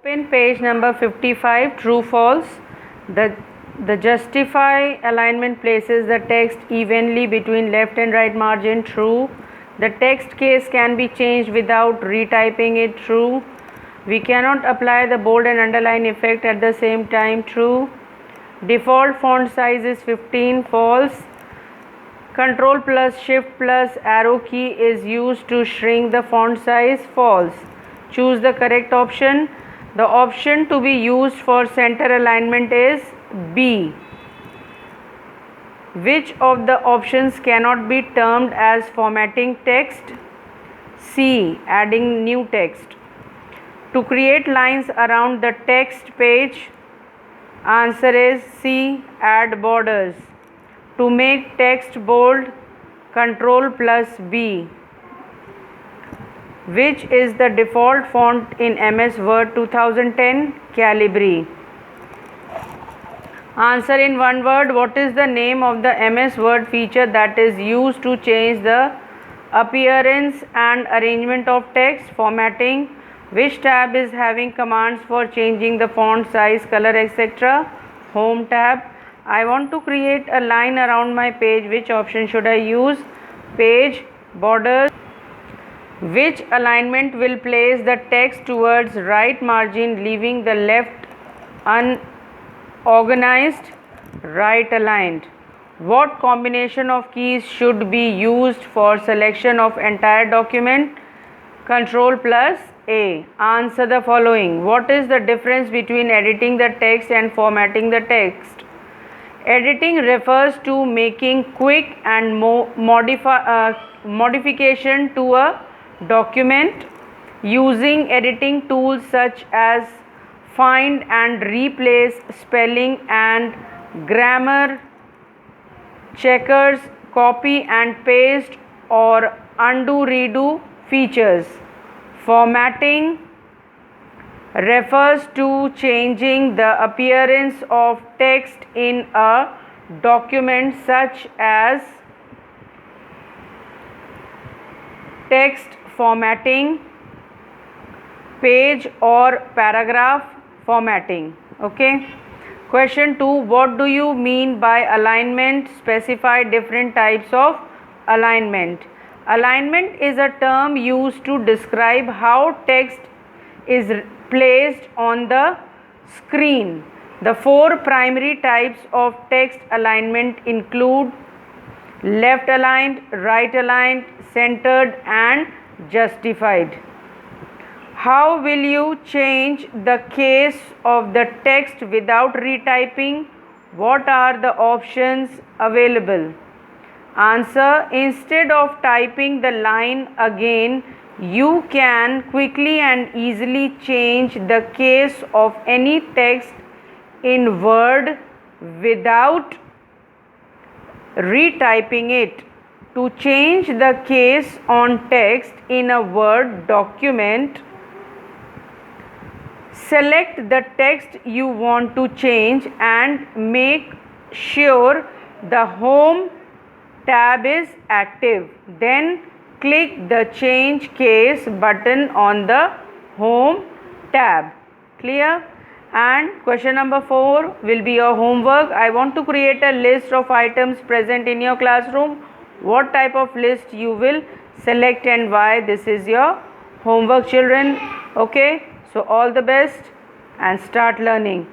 Open page number 55, true false. The justify alignment places the text evenly between left and right margin, true. The text case can be changed without retyping it, true. We cannot apply the bold and underline effect at the same time, true. Default font size is 15, false. Control plus shift plus arrow key is used to shrink the font size, false. Choose the correct option. The option to be used for center alignment is B. Which of the options cannot be termed as formatting text? C. Adding new text. To create lines around the text page, answer is C. Add borders. To make text bold, Control plus B. Which is the default font in MS Word 2010? Calibri. Answer in one word. What is the name of the MS Word feature that is used to change the appearance and arrangement of text? Formatting. Which tab is having commands for changing the font size, color, etc.? Home tab. I want to create a line around my page. Which option should I use? Page, borders. Which alignment will place the text towards right margin, leaving the left unorganized? Right aligned. What combination of keys should be used for selection of entire document? Control plus A. Answer the following. What is the difference between editing the text and formatting the text? Editing refers to making quick and modification to a document using editing tools such as find and replace, spelling and grammar checkers, copy and paste or undo redo features. Formatting refers to changing the appearance of text in a document such as text formatting, page or paragraph formatting. Okay. Question 2. What do you mean by alignment? Specify different types of alignment. Alignment is a term used to describe how text is placed on the screen. The four primary types of text alignment include left aligned, right aligned, centered and justified. How will you change the case of the text without retyping? What are the options available? Answer. Instead of typing the line again, you can quickly and easily change the case of any text in Word without retyping it. To change the case on text in a Word document, select the text you want to change and make sure the Home tab is active. Then click the Change Case button on the Home tab. Clear? And question number 4 will be your homework. I want to create a list of items present in your classroom. What type of list you will select and why? This is your homework, children. Okay, so all the best and start learning.